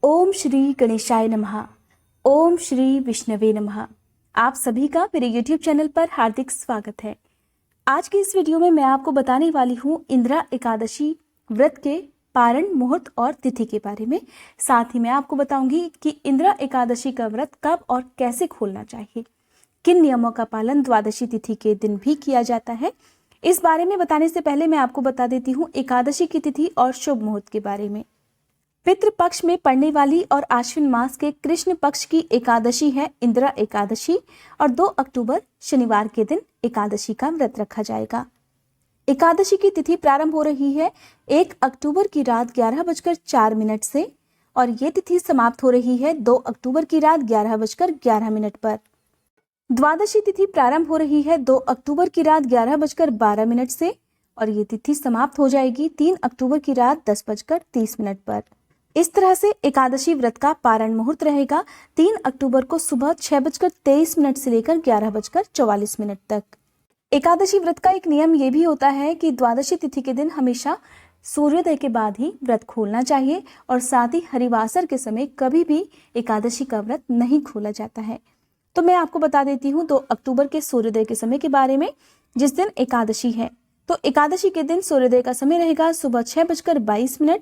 ओम श्री गणेशाय नमः। ओम श्री विष्णवे नमः। आप सभी का मेरे YouTube चैनल पर हार्दिक स्वागत है। आज की इस वीडियो में मैं आपको बताने वाली हूँ इंदिरा एकादशी व्रत के पारण मुहूर्त और तिथि के बारे में। साथ ही मैं आपको बताऊंगी कि इंदिरा एकादशी का व्रत कब और कैसे खोलना चाहिए, किन नियमों का पालन द्वादशी तिथि के दिन भी किया जाता है। इस बारे में बताने से पहले मैं आपको बता देती हूँ एकादशी की तिथि और शुभ मुहूर्त के बारे में। पितृ पक्ष में पड़ने वाली और आश्विन मास के कृष्ण पक्ष की एकादशी है इंदिरा एकादशी और 2 अक्टूबर शनिवार के दिन एकादशी का व्रत रखा जाएगा। एकादशी की तिथि प्रारंभ हो रही है 1 अक्टूबर की रात 11:04 से और ये तिथि समाप्त हो रही है 2 अक्टूबर की रात 11:11 पर। द्वादशी तिथि प्रारंभ हो रही है 2 अक्टूबर की रात 11:12 से और ये तिथि समाप्त हो जाएगी 3 अक्टूबर की रात 10:30 पर। इस तरह से एकादशी व्रत का पारण मुहूर्त रहेगा 3 अक्टूबर को सुबह 6:23 से लेकर 11:44 तक। एकादशी व्रत का एक नियम ये भी होता है कि द्वादशी तिथि के दिन हमेशा सूर्योदय के बाद ही व्रत खोलना चाहिए और साथ ही हरिवासर के समय कभी भी एकादशी का व्रत नहीं खोला जाता है। तो मैं आपको बता देती हूँ 2 अक्टूबर के सूर्योदय के समय के बारे में, जिस दिन एकादशी है। तो एकादशी के दिन सूर्योदय का समय रहेगा सुबह 6:22,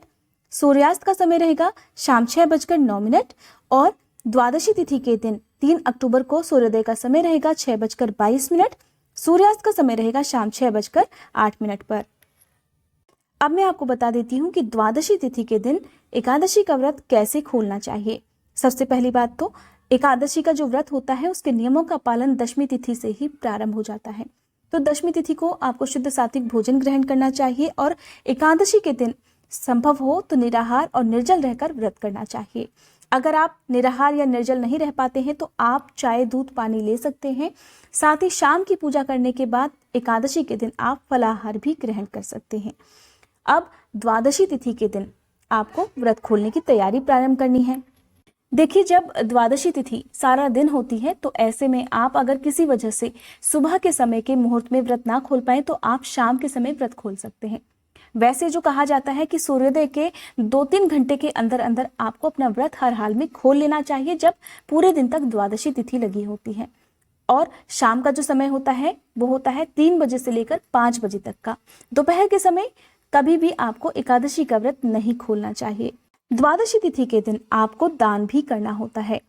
सूर्यास्त का समय रहेगा शाम 6:09 और द्वादशी तिथि के दिन 3 अक्टूबर को सूर्योदय का समय रहेगा 6:22, सूर्यास्त का समय रहेगा शाम 6:08 पर। अब मैं आपको बता देती हूँ कि द्वादशी तिथि के दिन एकादशी का व्रत कैसे खोलना चाहिए। सबसे पहली बात तो एकादशी का जो व्रत होता है उसके नियमों का पालन दशमी तिथि से ही प्रारंभ हो जाता है। तो दशमी तिथि को आपको शुद्ध सात्विक भोजन ग्रहण करना चाहिए और एकादशी के दिन संभव हो तो निराहार और निर्जल रहकर व्रत करना चाहिए। अगर आप निराहार या निर्जल नहीं रह पाते हैं तो आप चाय, दूध, पानी ले सकते हैं। साथ ही शाम की पूजा करने के बाद एकादशी के दिन आप फलाहार भी ग्रहण कर सकते हैं। अब द्वादशी तिथि के दिन आपको व्रत खोलने की तैयारी प्रारंभ करनी है। देखिए, जब द्वादशी तिथि सारा दिन होती है तो ऐसे में आप अगर किसी वजह से सुबह के समय के मुहूर्त में व्रत ना खोल पाए तो आप शाम के समय व्रत खोल सकते हैं। वैसे जो कहा जाता है कि सूर्योदय के 2-3 घंटे के अंदर अंदर आपको अपना व्रत हर हाल में खोल लेना चाहिए, जब पूरे दिन तक द्वादशी तिथि लगी होती है। और शाम का जो समय होता है वो होता है 3 बजे से लेकर 5 बजे तक का। दोपहर के समय कभी भी आपको एकादशी का व्रत नहीं खोलना चाहिए। द्वादशी तिथि के दिन आपको दान भी करना होता है।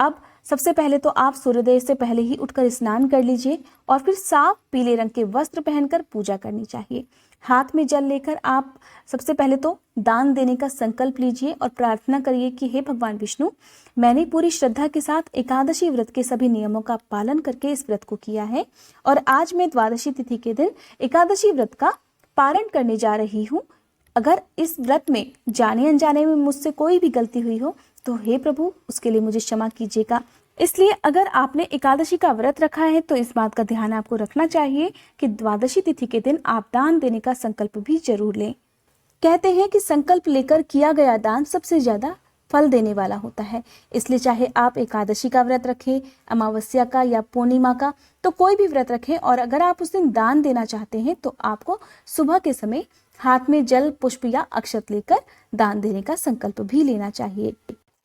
अब सबसे पहले तो आप सूर्योदय से पहले ही उठकर स्नान कर लीजिए और फिर साफ पीले रंग के वस्त्र पहनकर पूजा करनी चाहिए। हाथ में जल लेकर आप सबसे पहले तो दान देने का संकल्प लीजिए और प्रार्थना करिए कि हे भगवान विष्णु, मैंने पूरी श्रद्धा के साथ एकादशी व्रत के सभी नियमों का पालन करके इस व्रत को किया है और आज मैं द्वादशी तिथि के दिन एकादशी व्रत का पारण करने जा रही हूँ। अगर इस व्रत में जाने अनजाने में मुझसे कोई भी गलती हुई हो तो हे प्रभु, उसके लिए मुझे क्षमा कीजिएगा। इसलिए अगर आपने एकादशी का व्रत रखा है तो इस बात का ध्यान आपको रखना चाहिए कि द्वादशी तिथि के दिन आप दान देने का संकल्प भी जरूर लें। कहते हैं कि संकल्प लेकर किया गया दान सबसे ज्यादा फल देने वाला होता है। इसलिए चाहे आप एकादशी का व्रत रखें, अमावस्या का या पूर्णिमा का, तो कोई भी व्रत रखें और अगर आप उस दिन दान देना चाहते हैं तो आपको सुबह के समय हाथ में जल, पुष्प या अक्षत लेकर दान देने का संकल्प भी लेना चाहिए।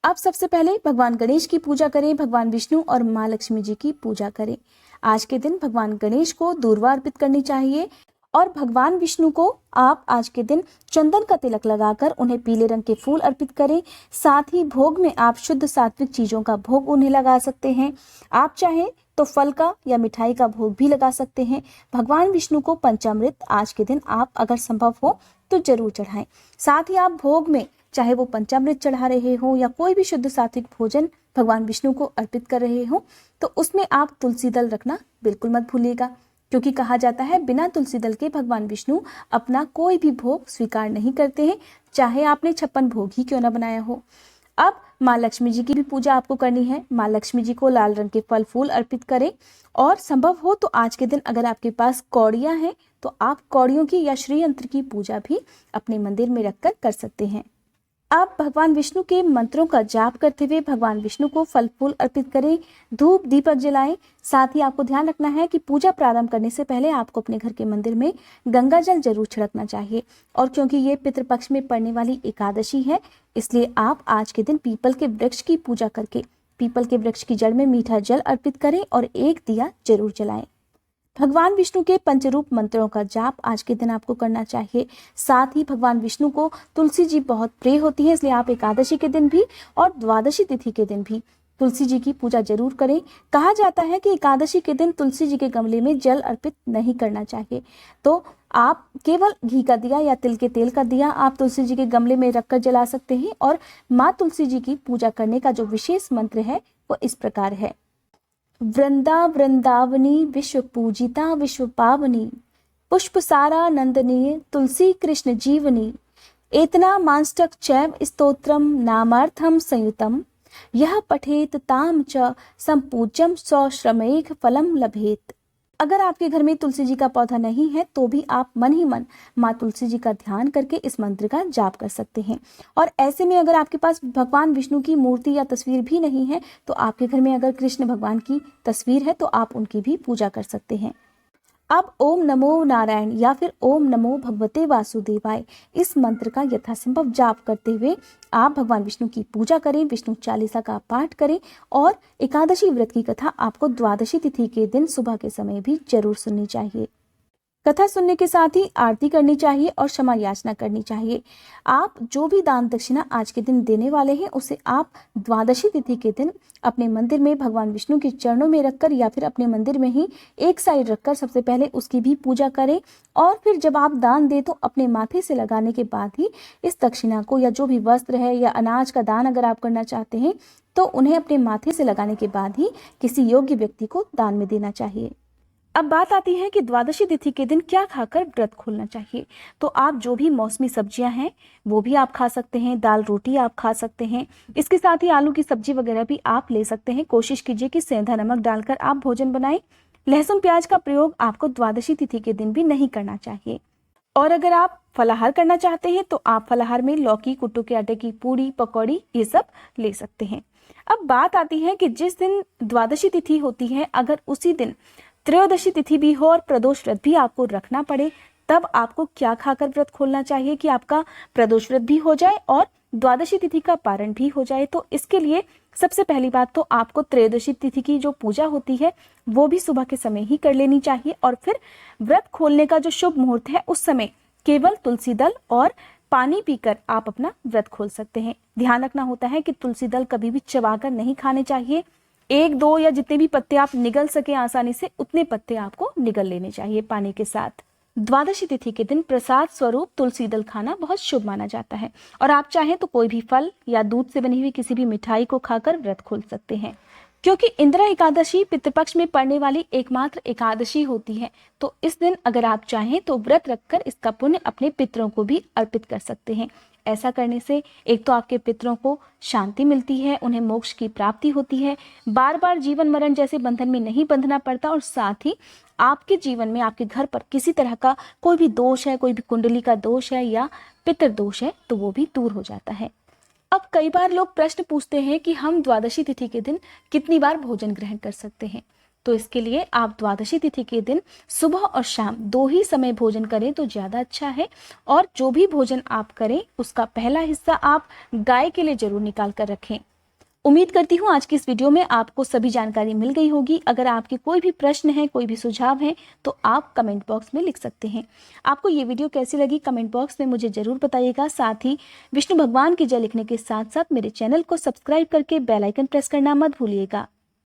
अब सबसे पहले भगवान गणेश की पूजा करें, भगवान विष्णु और माँ लक्ष्मी जी की पूजा करें। आज के दिन भगवान गणेश को दूर्वा अर्पित करनी चाहिए और भगवान विष्णु को आप आज के दिन चंदन का तिलक लगाकर उन्हें पीले रंग के फूल अर्पित करें। साथ ही भोग में आप शुद्ध सात्विक चीजों का भोग उन्हें लगा सकते हैं। आप चाहें तो फल का या मिठाई का भोग भी लगा सकते हैं। भगवान विष्णु को पंचामृत आज के दिन आप अगर संभव हो तो जरूर चढ़ाएं। साथ ही आप भोग में चाहे वो पंचामृत चढ़ा रहे हो या कोई भी शुद्ध सात्विक भोजन भगवान विष्णु को अर्पित कर रहे हो तो उसमें आप तुलसी दल रखना बिल्कुल मत भूलिएगा, क्योंकि कहा जाता है बिना तुलसी दल के भगवान विष्णु अपना कोई भी भोग स्वीकार नहीं करते हैं, चाहे आपने 56 भोग ही क्यों ना बनाया हो। अब माँ लक्ष्मी जी की भी पूजा आपको करनी है। माँ लक्ष्मी जी को लाल रंग के फल फूल अर्पित करें और संभव हो तो आज के दिन अगर आपके पास कौड़ियाँ हैं तो आप कौड़ियों की या श्री यंत्र की पूजा भी अपने मंदिर में रखकर कर सकते हैं। आप भगवान विष्णु के मंत्रों का जाप करते हुए भगवान विष्णु को फल फूल अर्पित करें, धूप दीपक जलाएं। साथ ही आपको ध्यान रखना है कि पूजा प्रारंभ करने से पहले आपको अपने घर के मंदिर में गंगा जल जरूर छिड़कना चाहिए। और क्योंकि ये पितृपक्ष में पड़ने वाली एकादशी है, इसलिए आप आज के दिन पीपल के वृक्ष की पूजा करके पीपल के वृक्ष की जड़ में मीठा जल अर्पित करें और एक दिया जरूर जलाएं। भगवान विष्णु के पंचरूप मंत्रों का जाप आज के दिन आपको करना चाहिए। साथ ही भगवान विष्णु को तुलसी जी बहुत प्रिय होती है, इसलिए आप एकादशी के दिन भी और द्वादशी तिथि के दिन भी तुलसी जी की पूजा जरूर करें। कहा जाता है कि एकादशी के दिन तुलसी जी के गमले में जल अर्पित नहीं करना चाहिए, तो आप केवल घी का दिया या तिल के तेल का दिया आप तुलसी जी के गमले में रखकर जला सकते हैं। और माँ तुलसी जी की पूजा करने का जो विशेष मंत्र है वो इस प्रकार है। वृंदा वृंदावनी विश्व पूजिता विश्व पावनी, पुष्प सारा नंदनी तुलसी कृष्ण जीवनी, एतना मांष्टक चैव स्तोत्रम नामार्थम संयुतम, यह पठेत ताम च संपूज्यम सौश्रमेघ फलम लभेत। अगर आपके घर में तुलसी जी का पौधा नहीं है तो भी आप मन ही मन माँ तुलसी जी का ध्यान करके इस मंत्र का जाप कर सकते हैं। और ऐसे में अगर आपके पास भगवान विष्णु की मूर्ति या तस्वीर भी नहीं है तो आपके घर में अगर कृष्ण भगवान की तस्वीर है तो आप उनकी भी पूजा कर सकते हैं। अब ओम नमो नारायण या फिर ओम नमो भगवते वासुदेवाय इस मंत्र का यथासंभव जाप करते हुए आप भगवान विष्णु की पूजा करें, विष्णु चालीसा का पाठ करें। और एकादशी व्रत की कथा आपको द्वादशी तिथि के दिन सुबह के समय भी जरूर सुननी चाहिए। कथा सुनने के साथ ही आरती करनी चाहिए और क्षमा याचना करनी चाहिए। आप जो भी दान दक्षिणा आज के दिन देने वाले हैं उसे आप द्वादशी तिथि के दिन अपने मंदिर में भगवान विष्णु के चरणों में रखकर या फिर अपने मंदिर में ही एक साइड रखकर सबसे पहले उसकी भी पूजा करें। और फिर जब आप दान दें तो अपने माथे से लगाने के बाद ही इस दक्षिणा को या जो भी वस्त्र है या अनाज का दान अगर आप करना चाहते हैं तो उन्हें अपने माथे से लगाने के बाद ही किसी योग्य व्यक्ति को दान में देना चाहिए। अब बात आती है कि द्वादशी तिथि के दिन क्या खाकर व्रत खोलना चाहिए। तो आप जो भी मौसमी सब्जियां हैं वो भी आप खा सकते हैं, दाल रोटी आप खा सकते हैं, इसके साथ ही आलू की सब्जी वगैरह भी आप ले सकते हैं। कोशिश कीजिए कि सेंधा नमक डालकर आप भोजन बनाएं। लहसुन प्याज का प्रयोग आपको द्वादशी तिथि के दिन भी नहीं करना चाहिए। और अगर आप फलाहार करना चाहते हैं तो आप फलाहार में लौकी, कुट्टू के आटे की पूड़ी, पकौड़ी ये सब ले सकते हैं। अब बात आती है कि जिस दिन द्वादशी तिथि होती है अगर उसी दिन त्रयोदशी तिथि भी हो और प्रदोष व्रत भी आपको रखना पड़े तब आपको क्या खाकर व्रत खोलना चाहिए कि आपका प्रदोष व्रत भी हो जाए और द्वादशी तिथि का पारण भी हो जाए। तो इसके लिए सबसे पहली बात तो आपको त्रयोदशी तिथि की जो पूजा होती है वो भी सुबह के समय ही कर लेनी चाहिए। और फिर व्रत खोलने का जो शुभ मुहूर्त है उस समय केवल तुलसी दल और पानी पीकर आप अपना व्रत खोल सकते हैं। ध्यान रखना होता है कि तुलसी दल कभी भी चबाकर नहीं खाने चाहिए। एक दो या जितने भी पत्ते आप निगल सके आसानी से उतने पत्ते आपको निगल लेने चाहिए पानी के साथ। द्वादशी तिथि के दिन प्रसाद स्वरूप तुलसी दल खाना बहुत शुभ माना जाता है और आप चाहें तो कोई भी फल या दूध से बनी हुई किसी भी मिठाई को खाकर व्रत खोल सकते हैं। क्योंकि इंदिरा एकादशी पितृपक्ष में पड़ने वाली एकमात्र एकादशी होती है तो इस दिन अगर आप चाहें तो व्रत रखकर इसका पुण्य अपने पितरों को भी अर्पित कर सकते हैं। ऐसा करने से एक तो आपके पितरों को शांति मिलती है, उन्हें मोक्ष की प्राप्ति होती है, बार बार जीवन मरण जैसे बंधन में नहीं बंधना पड़ता और साथ ही आपके जीवन में आपके घर पर किसी तरह का कोई भी दोष है, कोई भी कुंडली का दोष है या पितृ दोष है तो वो भी दूर हो जाता है। अब कई बार लोग प्रश्न पूछते हैं कि हम द्वादशी तिथि के दिन कितनी बार भोजन ग्रहण कर सकते हैं। तो इसके लिए आप द्वादशी तिथि के दिन सुबह और शाम 2 ही समय भोजन करें तो ज़्यादा अच्छा है। और जो भी भोजन आप करें उसका पहला हिस्सा आप गाय के लिए जरूर निकाल कर रखें। उम्मीद करती हूँ आज की इस वीडियो में आपको सभी जानकारी मिल गई होगी। अगर आपके कोई भी प्रश्न है, कोई भी सुझाव है तो आप कमेंट बॉक्स में लिख सकते हैं। आपको ये वीडियो कैसी लगी कमेंट बॉक्स में मुझे जरूर बताइएगा। साथ ही विष्णु भगवान की जय लिखने के साथ साथ मेरे चैनल को सब्सक्राइब करके बेल आइकन प्रेस करना मत भूलिएगा।